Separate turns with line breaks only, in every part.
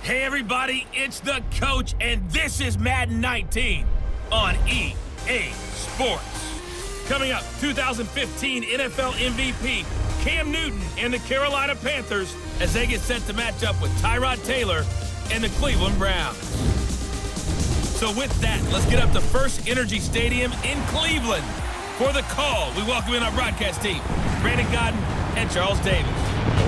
Hey everybody, it's the coach, and this is Madden 19 on EA Sports. Coming up, 2015 NFL MVP Cam Newton and the Carolina Panthers as they get set to match up with Tyrod Taylor and the Cleveland Browns. So with that, let's get up to FirstEnergy Stadium in Cleveland. For the call, we welcome in our broadcast team, Brandon Godden and Charles Davis.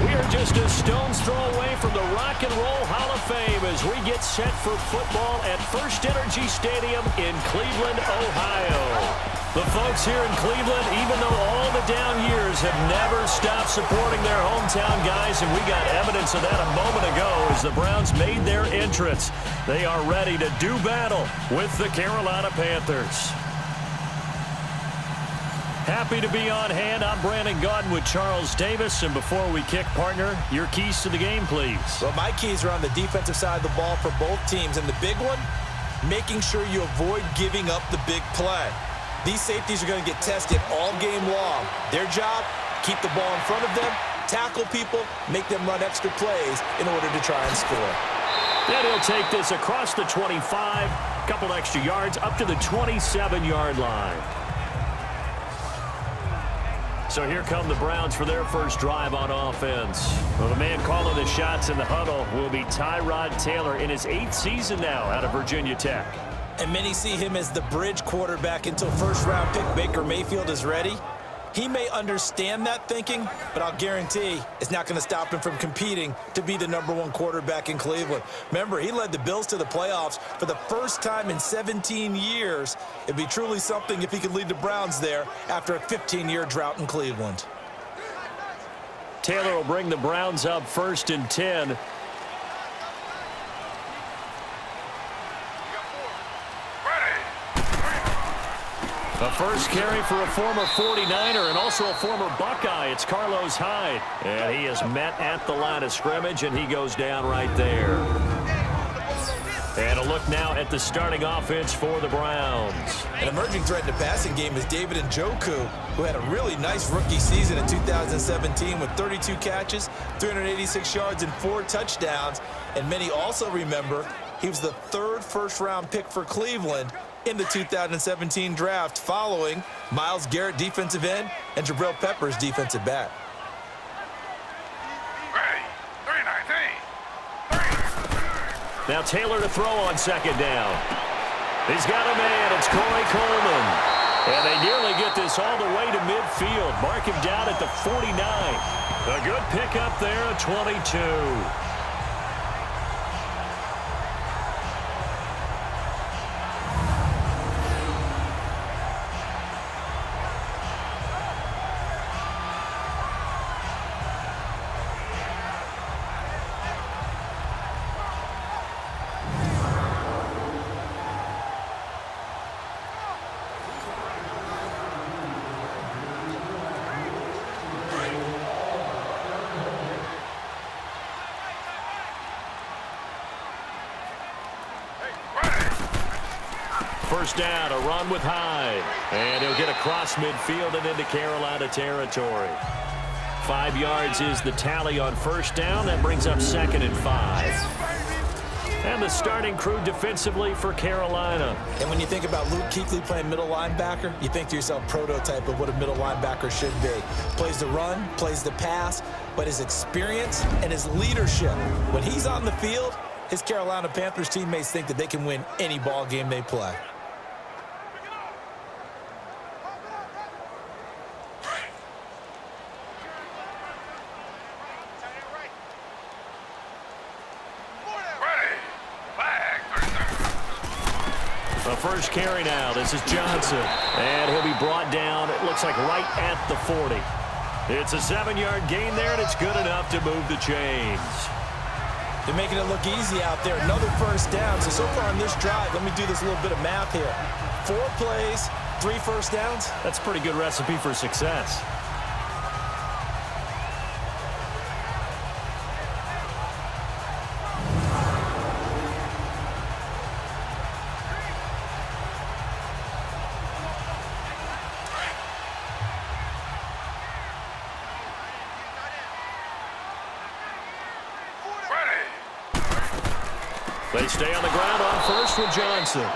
We are just a stone's throw away from the Rock and Roll Hall of Fame as we get set for football at FirstEnergy Stadium in Cleveland, Ohio. The folks here in Cleveland, even though all the down years have never stopped supporting their hometown guys, and we got evidence of that a moment ago as the Browns made their entrance. They are ready to do battle with the Carolina Panthers. Happy to be on hand. I'm Brandon Godden with Charles Davis. And before we kick, partner, your keys to the game, please.
Well, my keys are on the defensive side of the ball for both teams. And the big one, making sure you avoid giving up the big play. These safeties are going to get tested all game long. Their job, keep the ball in front of them, tackle people, make them run extra plays in order to try and score.
And he'll take this across the 25, couple extra yards up to the 27-yard line. So here come the Browns for their first drive on offense. Well, the man calling the shots in the huddle will be Tyrod Taylor in his 8th season now out of Virginia Tech.
And many see him as the bridge quarterback until first-round pick Baker Mayfield is ready. He may understand that thinking, but I'll guarantee it's not going to stop him from competing to be the #1 quarterback in Cleveland. Remember, he led the Bills to the playoffs for the first time in 17 years. It'd be truly something if he could lead the Browns there after a 15-year drought in Cleveland.
Taylor will bring the Browns up 1st and 10. A first carry for a former 49er and also a former Buckeye. It's Carlos Hyde. And he is met at the line of scrimmage, and he goes down right there. And a look now at the starting offense for the Browns.
An emerging threat in the passing game is David Njoku, who had a really nice rookie season in 2017 with 32 catches, 386 yards, and 4 touchdowns. And many also remember he was the 3rd first-round pick for Cleveland in the 2017 draft, following Myles Garrett, defensive end, and Jabril Peppers, defensive back.
Now Taylor to throw on 2nd down. He's got a man. It's Corey Coleman. And they nearly get this all the way to midfield. Mark him down at the 49. A good pickup there at 22. First down, a run with Hyde. And he'll get across midfield and into Carolina territory. 5 yards is the tally on first down. That brings up 2nd and 5. And the starting crew defensively for Carolina.
And when you think about Luke Kuechly playing middle linebacker, you think to yourself, prototype of what a middle linebacker should be. Plays the run, plays the pass, but his experience and his leadership. When he's on the field, his Carolina Panthers teammates think that they can win any ball game they play.
The first carry now. This is Johnson. And he'll be brought down, it looks like right at the 40. It's a 7-yard gain there, and it's good enough to move the chains.
They're making it look easy out there. Another first down. So far on this drive, let me do this little bit of math here. 4 plays, 3 first downs.
That's a pretty good recipe for success. They stay on the ground on first with Johnson.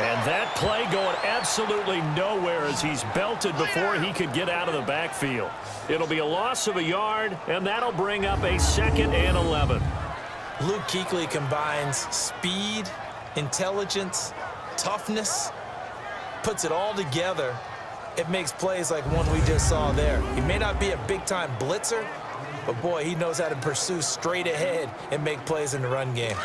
And that play going absolutely nowhere as he's belted before he could get out of the backfield. It'll be a loss of a yard, and that'll bring up a 2nd and 11.
Luke Kuechly combines speed, intelligence, toughness, puts it all together. It makes plays like one we just saw there. He may not be a big-time blitzer, but boy, he knows how to pursue straight ahead and make plays in the run game.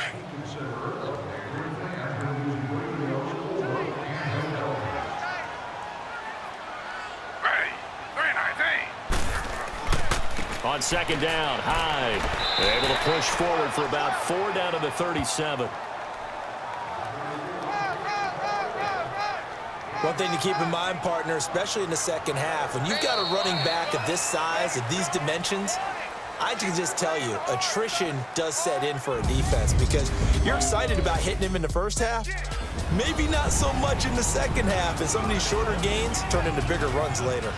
On 2nd down, Hyde able to push forward for about 4 down to the 37.
One thing to keep in mind, partner, especially in the second half, when you've got a running back of this size, of these dimensions, I can just tell you, attrition does set in for a defense because you're excited about hitting him in the first half. Maybe not so much in the second half, and some of these shorter gains turn into bigger runs later.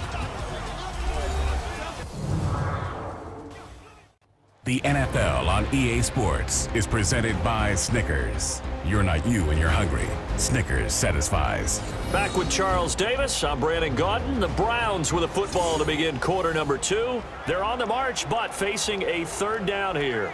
The NFL on EA Sports is presented by Snickers. You're not you when you're hungry. Snickers satisfies.
Back with Charles Davis. I'm Brandon Gaudin. The Browns with a football to begin quarter number 2. They're on the march, but facing a 3rd down here.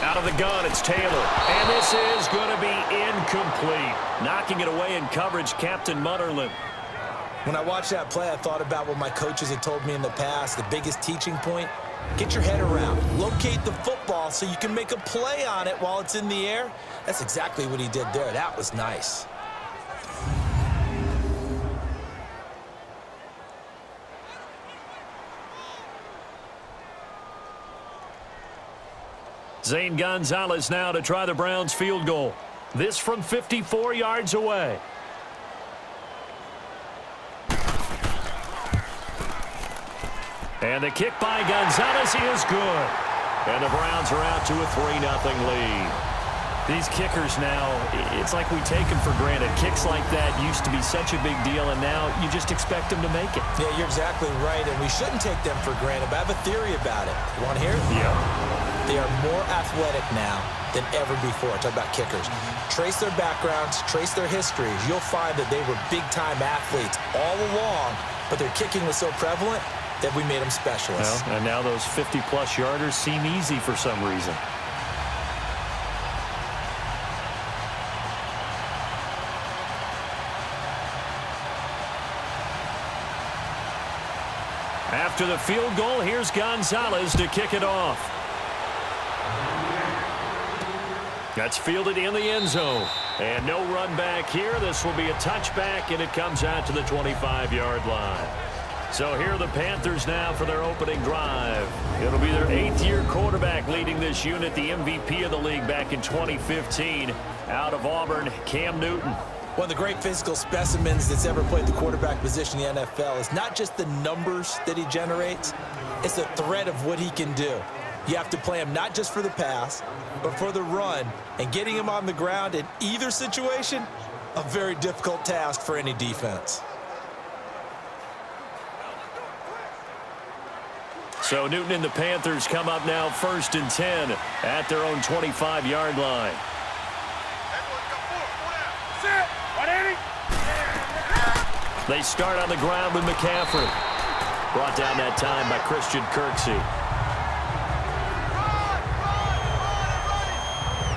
Out of the gun, it's Taylor. And this is going to be incomplete. Knocking it away in coverage, Captain Mutterland.
When I watched that play, I thought about what my coaches had told me in the past. The biggest teaching point, get your head around. Locate the football so you can make a play on it while it's in the air. That's exactly what he did there. That was nice.
Zane Gonzalez now to try the Browns field goal. This from 54 yards away. And the kick by Gonzalez is good. And the Browns are out to a 3-0 lead. These kickers now, it's like we take them for granted. Kicks like that used to be such a big deal, and now you just expect them to make it.
Yeah, you're exactly right, and we shouldn't take them for granted, but I have a theory about it. You want to hear it?
Yeah.
They are more athletic now than ever before. Talk about kickers. Trace their backgrounds, trace their histories. You'll find that they were big-time athletes all along, but their kicking was so prevalent that we made them specialists.
Well, and now those 50-plus yarders seem easy for some reason. After the field goal, here's Gonzalez to kick it off. That's fielded in the end zone. And no run back here. This will be a touchback, and it comes out to the 25-yard line. So here are the Panthers now for their opening drive. It'll be their 8th-year quarterback leading this unit, the MVP of the league back in 2015, out of Auburn, Cam Newton.
One of the great physical specimens that's ever played the quarterback position in the NFL is not just the numbers that he generates, it's the threat of what he can do. You have to play him not just for the pass, but for the run, and getting him on the ground in either situation, a very difficult task for any defense.
So Newton and the Panthers come up now 1st and 10 at their own 25-yard line. They start on the ground with McCaffrey. Brought down that time by Christian Kirksey.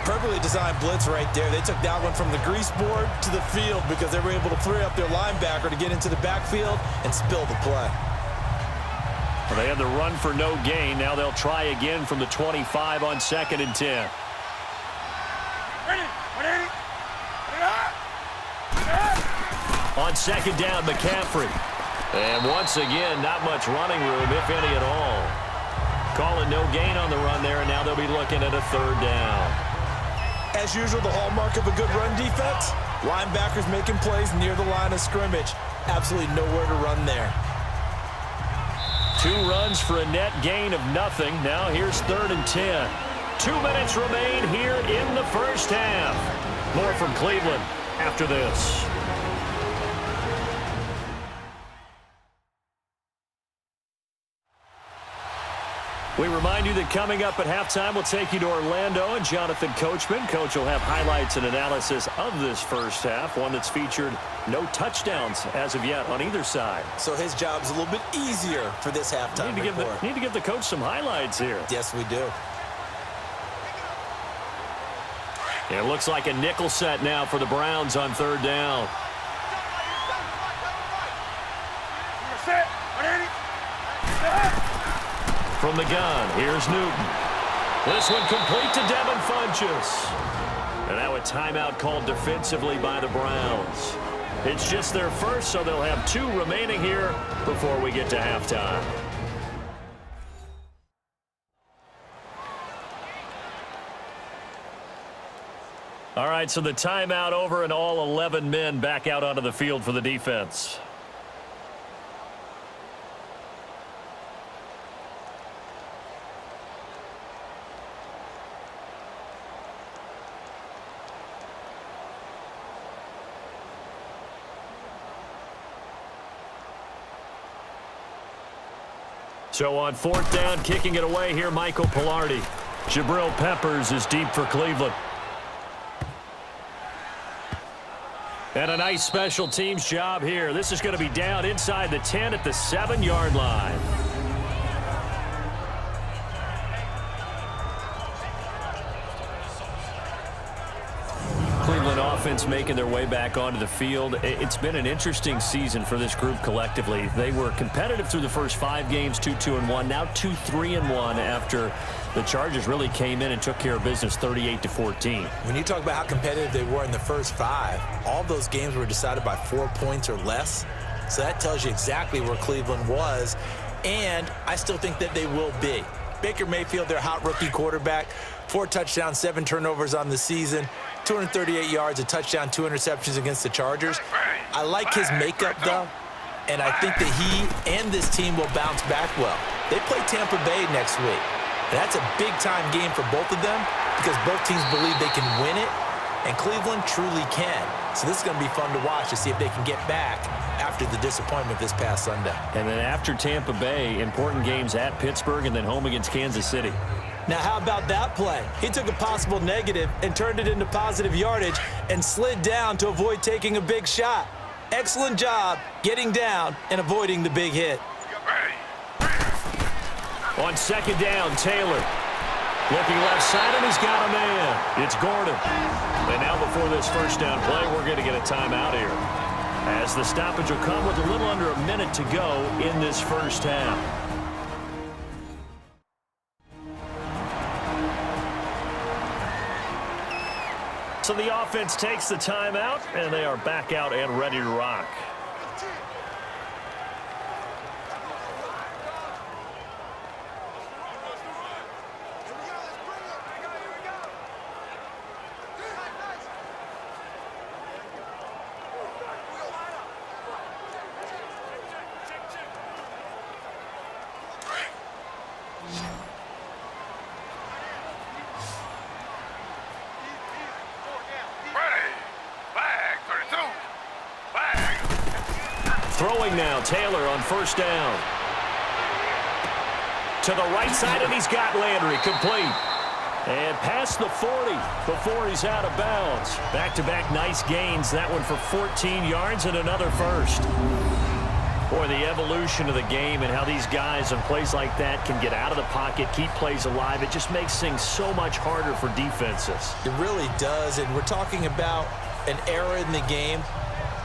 Perfectly designed blitz right there. They took that one from the grease board to the field because they were able to free up their linebacker to get into the backfield and spill the play.
Well, they had the run for no gain. Now they'll try again from the 25 on 2nd and 10. On 2nd down, McCaffrey. And once again, not much running room, if any at all. Calling no gain on the run there, and now they'll be looking at a 3rd down.
As usual, the hallmark of a good run defense Linebackers making plays near the line of scrimmage. Absolutely nowhere to run there.
2 runs for a net gain of nothing. Now here's 3rd and 10. 2 minutes remain here in the first half. More from Cleveland after this. We remind you that coming up at halftime, we'll take you to Orlando and Jonathan Coachman. Coach will have highlights and analysis of this first half, one that's featured no touchdowns as of yet on either side.
So his job's a little bit easier for this halftime report.
Need to give the coach some highlights here.
Yes, we do.
It looks like a nickel set now for the Browns on 3rd down. From the gun, here's Newton. This one complete to Devin Funchess. And now a timeout called defensively by the Browns. It's just their first, so they'll have 2 remaining here before we get to halftime. All right, so the timeout over and all 11 men back out onto the field for the defense. So on 4th down, kicking it away here, Michael Pilardi. Jabril Peppers is deep for Cleveland. And a nice special teams job here. This is going to be down inside the 10 at the 7-yard line. Cleveland offense making their way back onto the field. It's been an interesting season for this group collectively. They were competitive through the first 5 games, 2-2-1, now 2-3-1 after the Chargers really came in and took care of business 38-14.
When you talk about how competitive they were in the first 5, all those games were decided by 4 points or less. So that tells you exactly where Cleveland was, and I still think that they will be. Baker Mayfield, their hot rookie quarterback, 4 touchdowns, 7 turnovers on the season, 238 yards, a touchdown, 2 interceptions against the Chargers. I like his makeup, though, and I think that he and this team will bounce back well. They play Tampa Bay next week, and that's a big-time game for both of them because both teams believe they can win it, and Cleveland truly can. So this is going to be fun to watch to see if they can get back after the disappointment this past Sunday.
And then after Tampa Bay, important games at Pittsburgh and then home against Kansas City.
Now, how about that play? He took a possible negative and turned it into positive yardage and slid down to avoid taking a big shot. Excellent job getting down and avoiding the big hit.
On 2nd down, Taylor. Looking left side, and he's got a man. It's Gordon. And now before this first down play, we're going to get a timeout here, as the stoppage will come with a little under a minute to go in this first half. So the offense takes the timeout, and they are back out and ready to rock. Throwing now, Taylor on 1st down. To the right side, and he's got Landry complete. And past the 40 before he's out of bounds. Back-to-back nice gains. That one for 14 yards and another first. Boy, the evolution of the game and how these guys on plays like that can get out of the pocket, keep plays alive. It just makes things so much harder for defenses.
It really does, and we're talking about an era in the game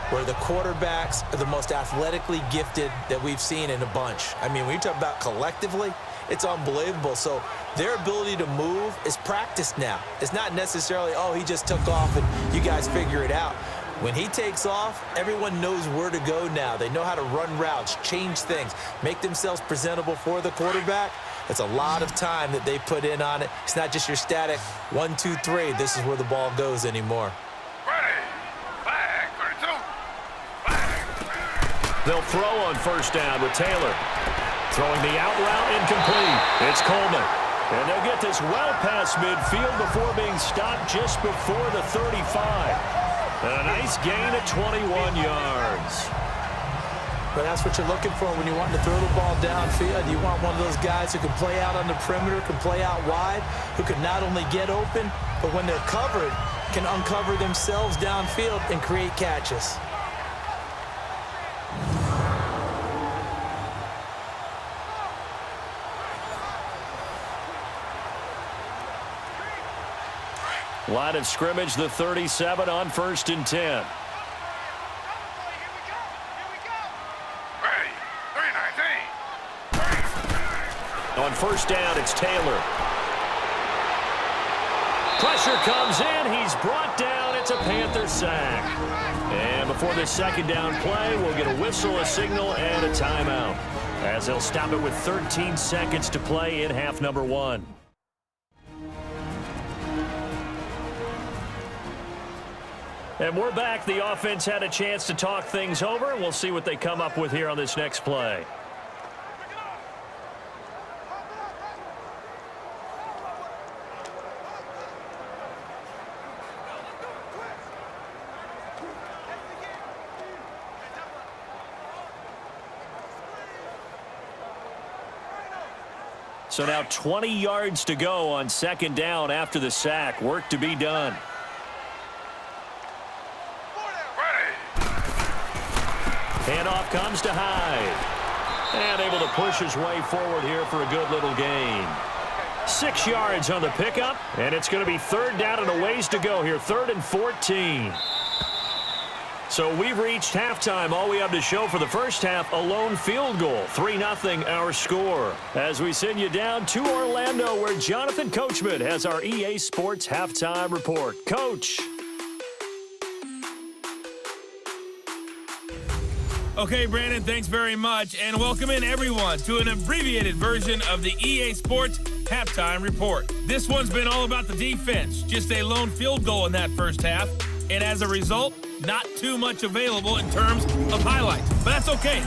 where the quarterbacks are the most athletically gifted that we've seen in a bunch. I mean, when you talk about collectively, it's unbelievable. So their ability to move is practiced now. It's not necessarily, oh, he just took off and you guys figure it out. When he takes off, everyone knows where to go now. They know how to run routes, change things, make themselves presentable for the quarterback. It's a lot of time that they put in on it. It's not just your static 1, 2, 3. This is where the ball goes anymore.
Ready, flag.
They'll throw on first down with Taylor. Throwing the out route incomplete. It's Coleman. And they'll get this well past midfield before being stopped just before the 35. And a nice gain at 21 yards.
But that's what you're looking for when you want to throw the ball downfield. You want one of those guys who can play out on the perimeter, can play out wide, who can not only get open, but when they're covered, can uncover themselves downfield and create catches.
Line of scrimmage, the 37 on 1st and 10. On first down, it's Taylor. Pressure comes in. He's brought down. It's a Panther sack. And before this second down play, we'll get a whistle, a signal, and a timeout, as they'll stop it with 13 seconds to play in half number 1. And we're back. The offense had a chance to talk things over, and we'll see what they come up with here on this next play. So now 20 yards to go on second down after the sack. Work to be done. Handoff comes to Hyde. And able to push his way forward here for a good little gain. 6 yards on the pickup. And it's going to be third down and a ways to go here. 3rd and 14. So we've reached halftime. All we have to show for the first half, a lone field goal. 3-0 our score. As we send you down to Orlando, where Jonathan Coachman has our EA Sports halftime report. Coach.
Okay, Brandon, thanks very much. And welcome in, everyone, to an abbreviated version of the EA Sports halftime report. This one's been all about the defense. Just a lone field goal in that first half. And as a result, not too much available in terms of highlights. But that's okay.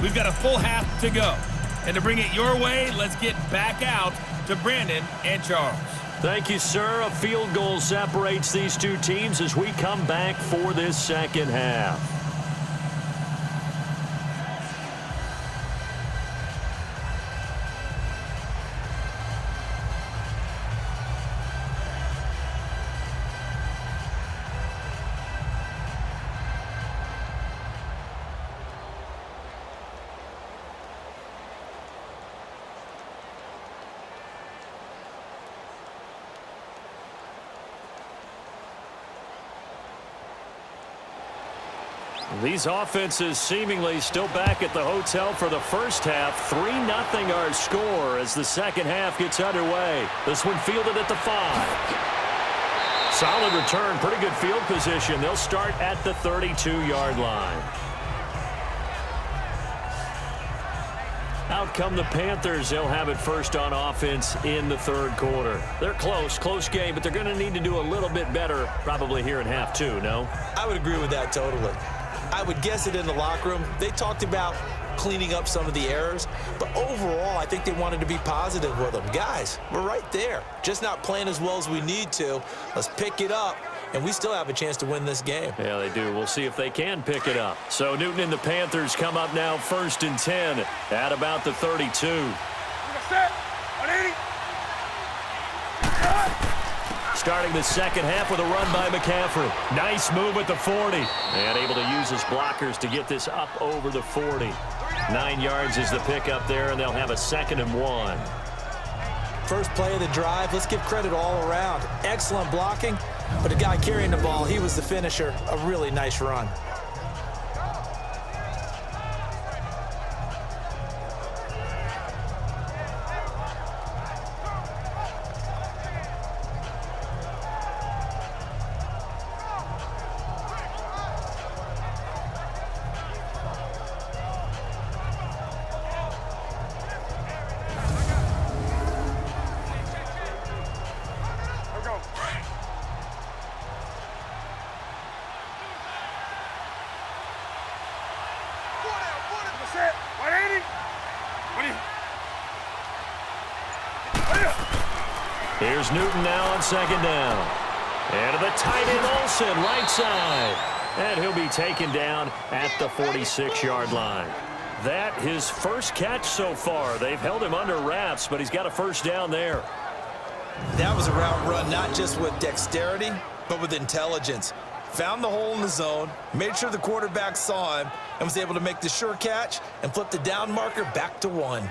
We've got a full half to go. And to bring it your way, let's get back out to Brandon and Charles.
Thank you, sir. A field goal separates these two teams as we come back for this second half. These offenses seemingly still back at the hotel for the first half. 3-0 our score as the second half gets underway. This one fielded at the 5. Solid return, pretty good field position. They'll start at the 32-yard line. Out come the Panthers. They'll have it first on offense in the third quarter. They're close game, but they're going to need to do a little bit better probably here in half 2, no?
I would agree with that totally. I would guess it in the locker room. They talked about cleaning up some of the errors, but overall, I think they wanted to be positive with them. Guys, we're right there. Just not playing as well as we need to. Let's pick it up, and we still have a chance to win this game.
Yeah, they do. We'll see if they can pick it up. So Newton and the Panthers come up now 1st and 10 at about the 32. Starting the second half with a run by McCaffrey. Nice move at the 40. And able to use his blockers to get this up over the 40. 9 yards is the pickup there, and they'll have a 2nd and 1.
First play of the drive. Let's give credit all around. Excellent blocking, but the guy carrying the ball, he was the finisher. A really nice run.
Here's Newton now on second down. And to the tight end Olsen, right side. And he'll be taken down at the 46-yard line. That his first catch so far. They've held him under wraps, but he's got a first down there.
That was a route run not just with dexterity, but with intelligence. Found the hole in the zone, made sure the quarterback saw him, and was able to make the sure catch and flip the down marker back to 1.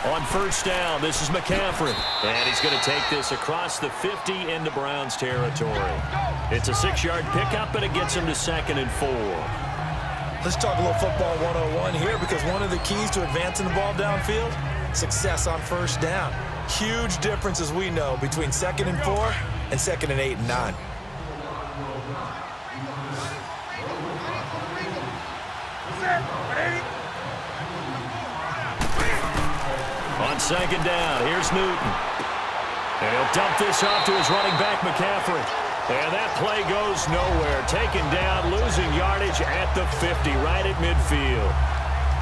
On first down, this is McCaffrey. And he's going to take this across the 50 into Browns territory. It's a 6-yard pickup, and it gets him to 2nd and 4.
Let's talk a little football 101 here, because one of the keys to advancing the ball downfield, success on first down. Huge difference, as we know, between 2nd and 4 and 2nd and 8 and 9.
On second down, here's Newton. And he'll dump this off to his running back, McCaffrey. And that play goes nowhere. Taken down, losing yardage at the 50, right at midfield.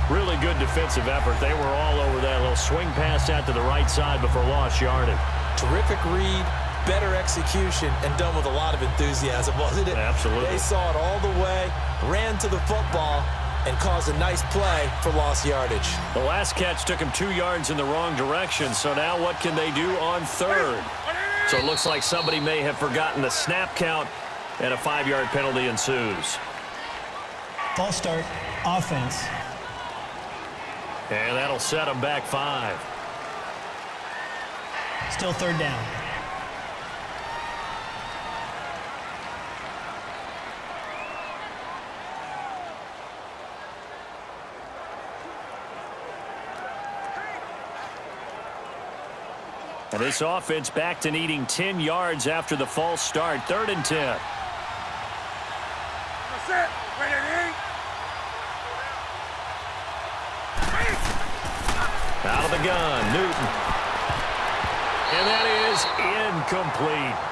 Really good defensive effort. They were all over that little swing pass out to the right side before lost yardage.
Terrific read, better execution, and done with a lot of enthusiasm, wasn't it?
Absolutely.
They saw it all the way, ran to the football, and caused a nice play for lost yardage.
The last catch took him 2 yards in the wrong direction, so now what can they do on third? So it looks like somebody may have forgotten the snap count, and a 5-yard penalty ensues.
False start, offense.
And that'll set them back 5.
Still third down.
And this offense back to needing 10 yards after the false start. 3rd and 10. Out of the gun, Newton. And that is incomplete.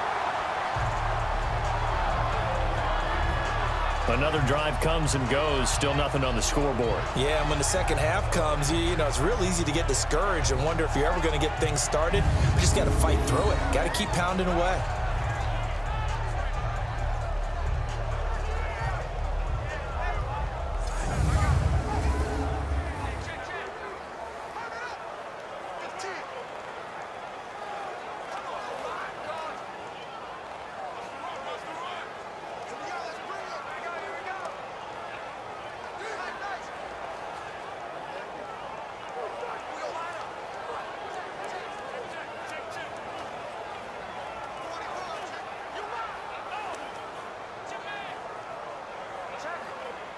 Another drive comes and goes. Still nothing on the scoreboard.
Yeah, and when the second half comes, you know, it's real easy to get discouraged and wonder if you're ever going to get things started. You just got to fight through it. Got to keep pounding away.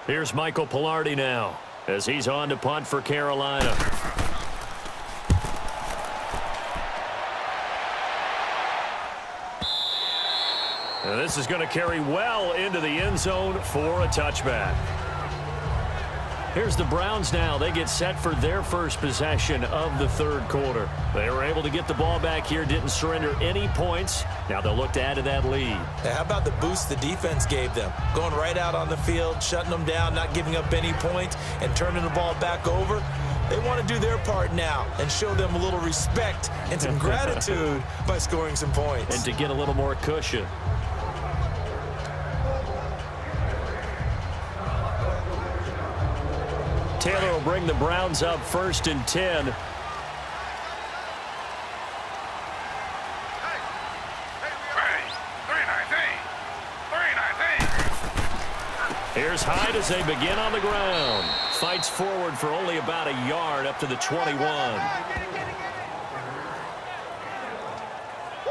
Here's Michael Pilardi now as he's on to punt for Carolina. And this is going to carry well into the end zone for a touchback. Here's the Browns now. They get set for their first possession of the third quarter. They were able to get the ball back here, didn't surrender any points. Now they'll look to add to that lead.
How about the boost the defense gave them? Going right out on the field, shutting them down, not giving up any points, and turning the ball back over. They want to do their part now and show them a little respect and some gratitude by scoring some points.
And to get a little more cushion. Taylor will bring the Browns up 1st and 10. Here's Hyde as they begin on the ground. Fights forward for only about a yard up to the 21.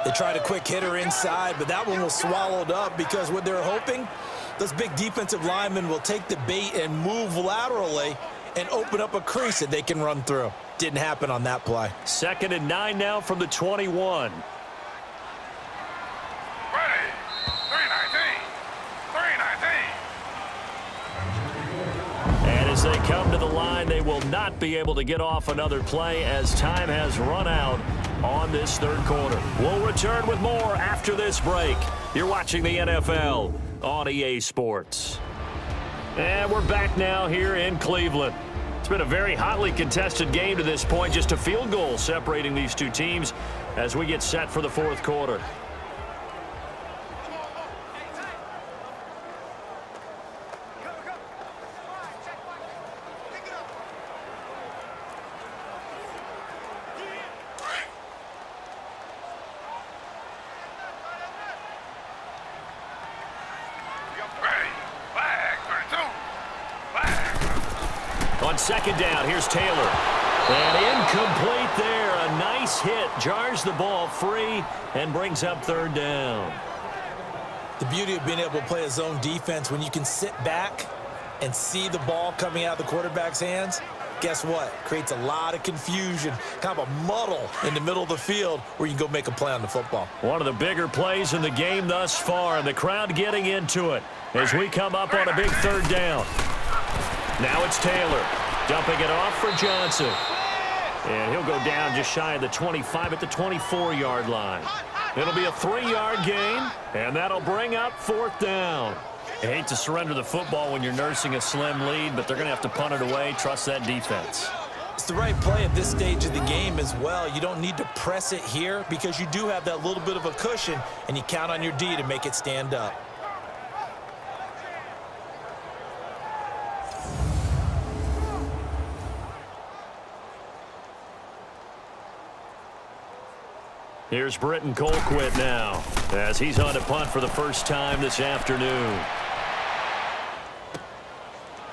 They tried a quick hitter inside, but that one was swallowed up because what they're hoping, those big defensive linemen will take the bait and move laterally and open up a crease that they can run through. Didn't happen on that play.
2nd and 9 now from the 21. And as they come to the line, they will not be able to get off another play as time has run out on this third quarter. We'll return with more after this break. You're watching the NFL on EA Sports. And we're back now here in Cleveland. It's been a very hotly contested game to this point. Just a field goal separating these two teams as we get set for the fourth quarter. On second down, here's Taylor. And incomplete there. A nice hit. Jars the ball free and brings up third down.
The beauty of being able to play a zone defense when you can sit back and see the ball coming out of the quarterback's hands, guess what? Creates a lot of confusion, kind of a muddle in the middle of the field where you can go make a play on the football.
One of the bigger plays in the game thus far, and the crowd getting into it as we come up on a big third down. Now it's Taylor, dumping it off for Johnson. And he'll go down just shy of the 25 at the 24-yard line. It'll be a 3-yard gain, and that'll bring up fourth down. I hate to surrender the football when you're nursing a slim lead, but they're going to have to punt it away. Trust that defense.
It's the right play at this stage of the game as well. You don't need to press it here because you do have that little bit of a cushion, and you count on your D to make it stand up.
Here's Britton Colquitt now as he's on to punt for the first time this afternoon.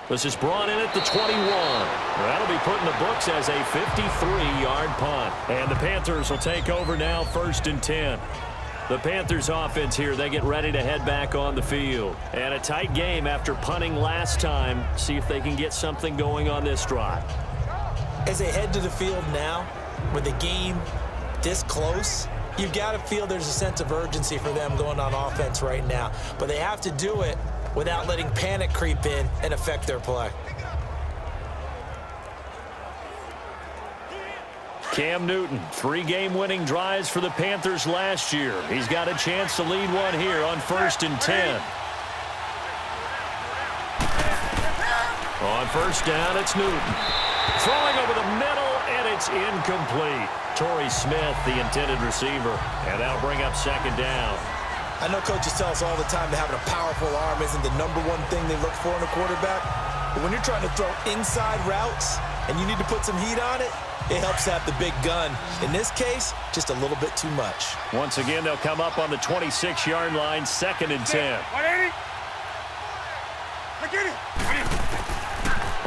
This is brought in at the 21. That'll be put in the books as a 53-yard punt. And the Panthers will take over now, 1st and 10. The Panthers offense here, they get ready to head back on the field. And a tight game after punting last time. See if they can get something going on this drive.
As they head to the field now, with the game this close, you've got to feel there's a sense of urgency for them going on offense right now. But they have to do it without letting panic creep in and affect their play.
Cam Newton, 3 game-winning drives for the Panthers last year. He's got a chance to lead one here on 1st and 10. On first down, it's Newton. Throwing over the middle, and it's incomplete. Torrey Smith, the intended receiver, and that'll bring up 2nd down.
I know coaches tell us all the time that having a powerful arm isn't the #1 thing they look for in a quarterback. But when you're trying to throw inside routes and you need to put some heat on it, it helps to have the big gun. In this case, just a little bit too much.
Once again, they'll come up on the 26-yard line, 2nd and 10.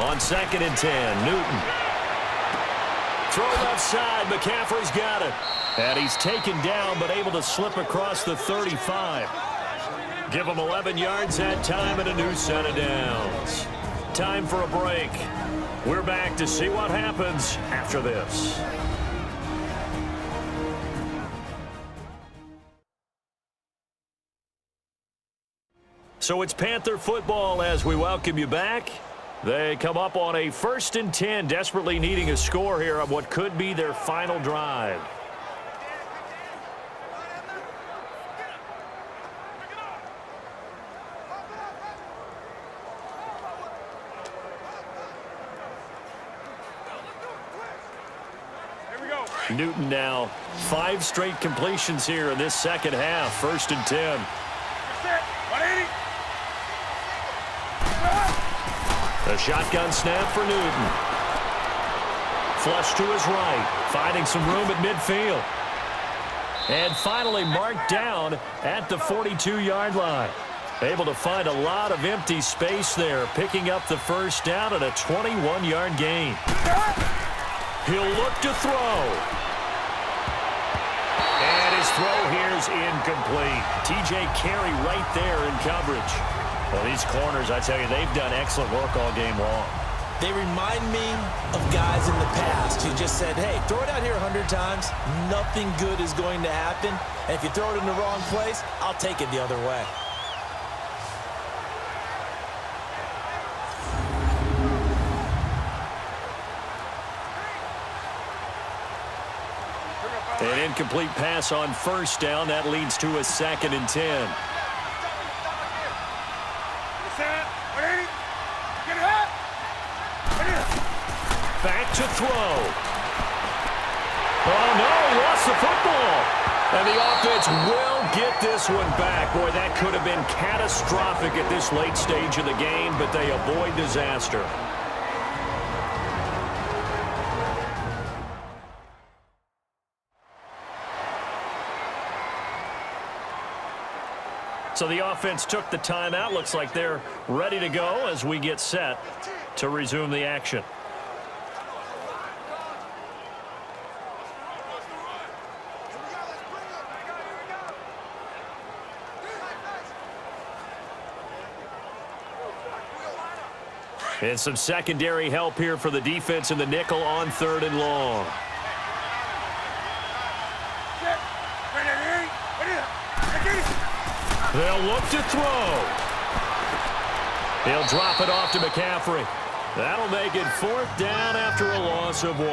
On 2nd and 10, Newton. Throw left side, McCaffrey's got it. And he's taken down, but able to slip across the 35. Give him 11 yards that time and a new set of downs. Time for a break. We're back to see what happens after this. So it's Panther football as we welcome you back. They come up on a 1st and 10, desperately needing a score here on what could be their final drive. Newton now 5 straight completions here in this second half. 1st and 10. A shotgun snap for Newton. Flush to his right, finding some room at midfield. And finally marked down at the 42-yard line. Able to find a lot of empty space there, picking up the first down and a 21-yard gain. He'll look to throw. And his throw here's incomplete. T.J. Carey right there in coverage. Well, these corners, I tell you, they've done excellent work all game long.
They remind me of guys in the past who just said, hey, throw it out here 100 times. Nothing good is going to happen. And if you throw it in the wrong place, I'll take it the other way.
An incomplete pass on first down. That leads to a 2nd and 10. Back to throw. Oh, no, he lost the football. And the offense will get this one back. Boy, that could have been catastrophic at this late stage of the game, but they avoid disaster. So the offense took the timeout. Looks like they're ready to go as we get set to resume the action. And some secondary help here for the defense in the nickel on 3rd and long. They'll look to throw. He'll drop it off to McCaffrey. That'll make it 4th down after a loss of 1.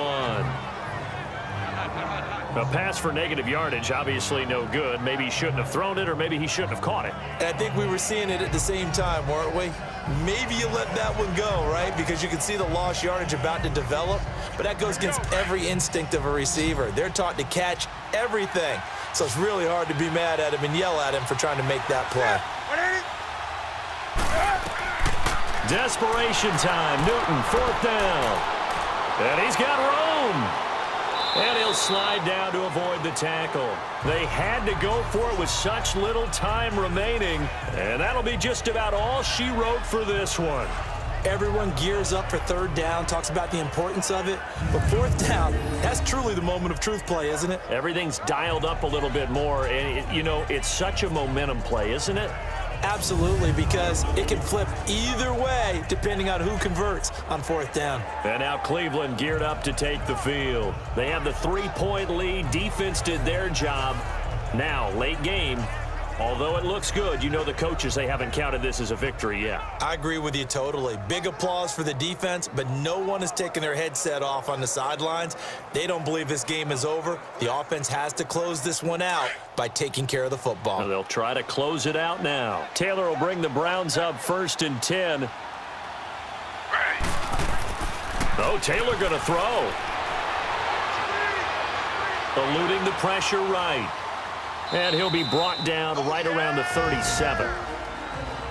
A pass for negative yardage, obviously no good. Maybe he shouldn't have thrown it, or maybe he shouldn't have caught it.
I think we were seeing it at the same time, weren't we? Maybe you let that one go, right? Because you can see the lost yardage about to develop, but that goes against every instinct of a receiver. They're taught to catch everything, so it's really hard to be mad at him and yell at him for trying to make that play.
Desperation time. Newton, 4th down. And he's got room. And he'll slide down to avoid the tackle. They had to go for it with such little time remaining. And that'll be just about all she wrote for this one.
Everyone gears up for 3rd down, talks about the importance of it. But 4th down, that's truly the moment of truth play, isn't it?
Everything's dialed up a little bit more. And, you know, it's such a momentum play, isn't it?
Absolutely, because it can flip either way depending on who converts on 4th down.
And now Cleveland geared up to take the field. They have the 3-point lead. Defense did their job. Now, late game, although it looks good, you know the coaches, they haven't counted this as a victory yet.
I agree with you totally. Big applause for the defense, but no one is taking their headset off on the sidelines. They don't believe this game is over. The offense has to close this one out by taking care of the football.
They'll try to close it out now. Taylor will bring the Browns up 1st and 10. Oh, Taylor going to throw. Eluding the pressure right. And he'll be brought down right around the 37.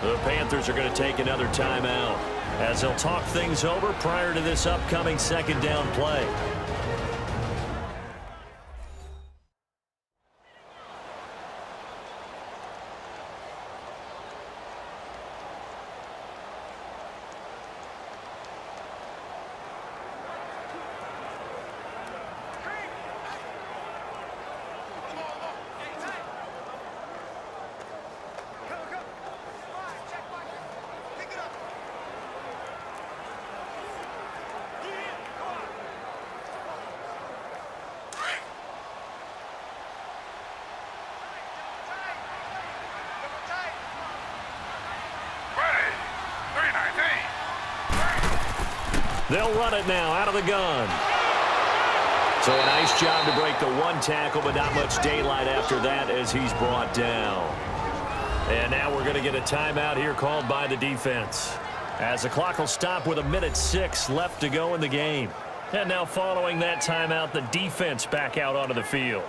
The Panthers are going to take another timeout as they'll talk things over prior to this upcoming 2nd down play. They'll run it now out of the gun. So a nice job to break the 1 tackle, but not much daylight after that as he's brought down. And now we're going to get a timeout here called by the defense, as the clock will stop with 1:06 left to go in the game. And now following that timeout, the defense back out onto the field.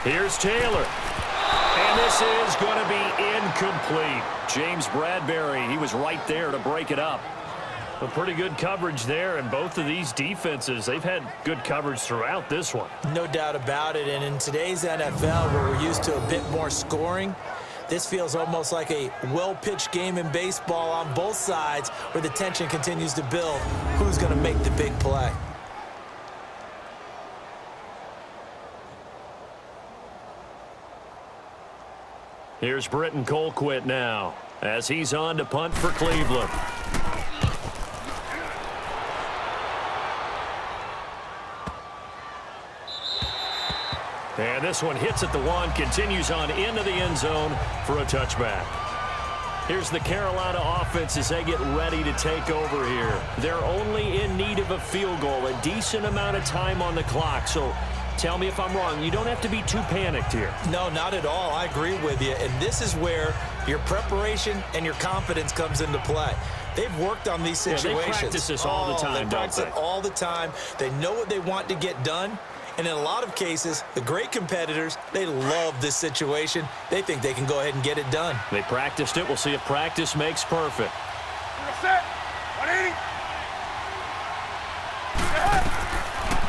Here's Taylor. And this is going to be incomplete. James Bradbury, he was right there to break it up. But pretty good coverage there, and both of these defenses, they've had good coverage throughout this one.
No doubt about it, and in today's NFL, where we're used to a bit more scoring, This feels almost like a well-pitched game in baseball on both sides where the tension continues to build. Who's going to make the big play?
Here's Britton Colquitt now as he's on to punt for Cleveland. And this one hits at the one, continues on into the end zone for a touchback. Here's the Carolina offense as they get ready to take over here. They're only in need of a field goal, a decent amount of time on the clock. So tell me if I'm wrong. You don't have to be too panicked here.
No, not at all. I agree with you. And this is where your preparation and your confidence comes into play. They've worked on these situations.
Yeah, they practice this all the time,
They practice it all the time. They know what they want to get done. And in a lot of cases, the great competitors, they love this situation. They think they can go ahead and get it done.
They practiced it. We'll see if practice makes perfect.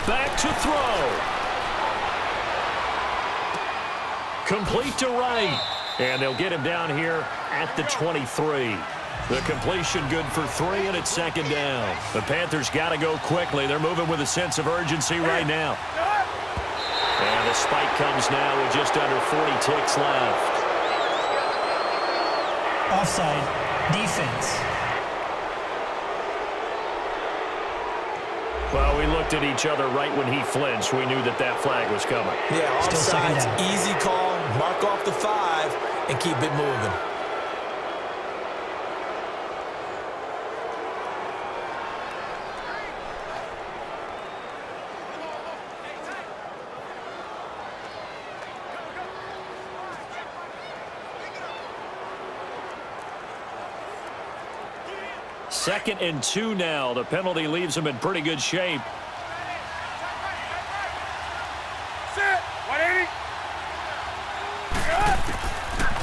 Back to throw. Complete to right. And they'll get him down here at the 23. The completion good for 3, and it's second down. The Panthers got to go quickly. They're moving with a sense of urgency right now. And the spike comes now with just under 40 ticks left.
Offside. Defense.
Well, we looked at each other right when he flinched. We knew that that flag was coming.
Yeah,
Still second
offsides,
down.
easy call, mark off the 5, and keep it moving.
Second and 2 now. The penalty leaves him in pretty good shape.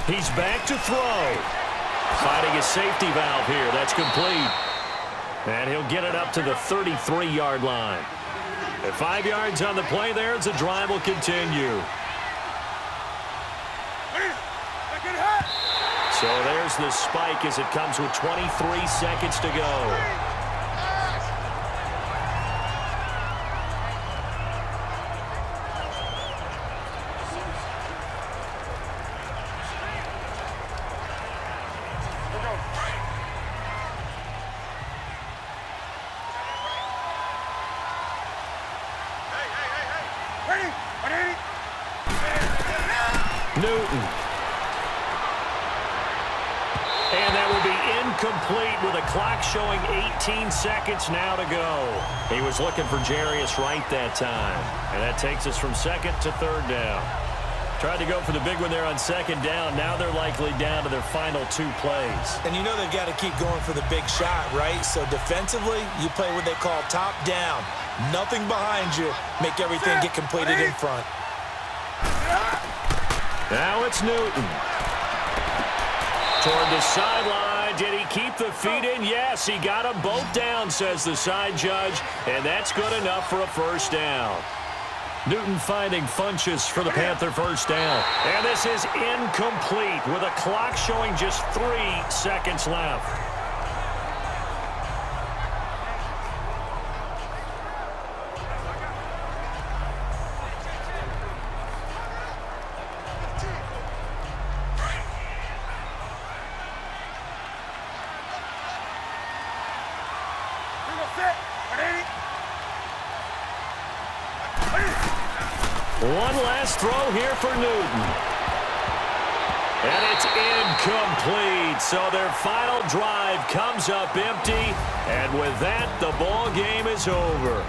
He's back to throw. Finding his safety valve here. That's complete. And he'll get it up to the 33-yard line. At 5 yards on the play there as the drive will continue. So there's the spike as it comes with 23 seconds to go. Newton. And that will be incomplete with a clock showing 18 seconds now to go. He was looking for Jarius Wright that time. And that takes us from second to third down. Tried to go for the big one there on second down. Now they're likely down to their final 2 plays.
And you know they've got to keep going for the big shot, right? So defensively, you play what they call top down. Nothing behind you. Make everything get completed in front.
Now it's Newton. Toward the sideline. Did he keep the feet in? Yes, he got them both down, says the side judge. And that's good enough for a first down. Newton finding Funchess for the Panther first down. And this is incomplete with a clock showing just 3 seconds left. One last throw here for Newton. And it's incomplete. So their final drive comes up empty. And with that, the ball game is over.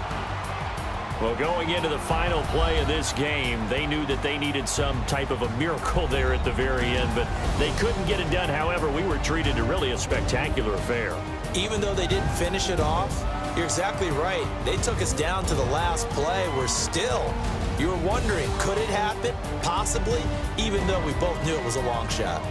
Well, going into the final play of this game, they knew that they needed some type of a miracle there at the very end, but they couldn't get it done. However, we were treated to really a spectacular affair.
Even though they didn't finish it off, you're exactly right. They took us down to the last play. We're still, you were wondering, could it happen? Possibly, even though we both knew it was a long shot.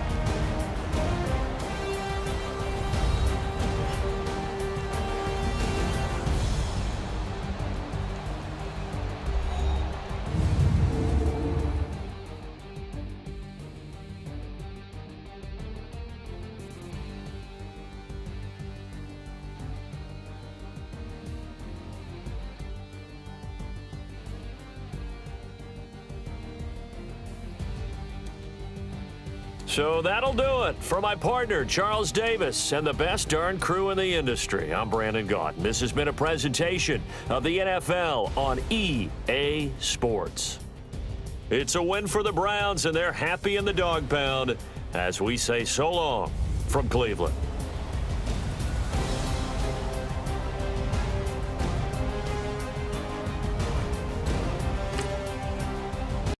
So that'll do it. For my partner, Charles Davis, and the best darn crew in the industry, I'm Brandon Gaunt. This has been a presentation of the NFL on EA Sports. It's a win for the Browns, and they're happy in the dog pound as we say so long from Cleveland.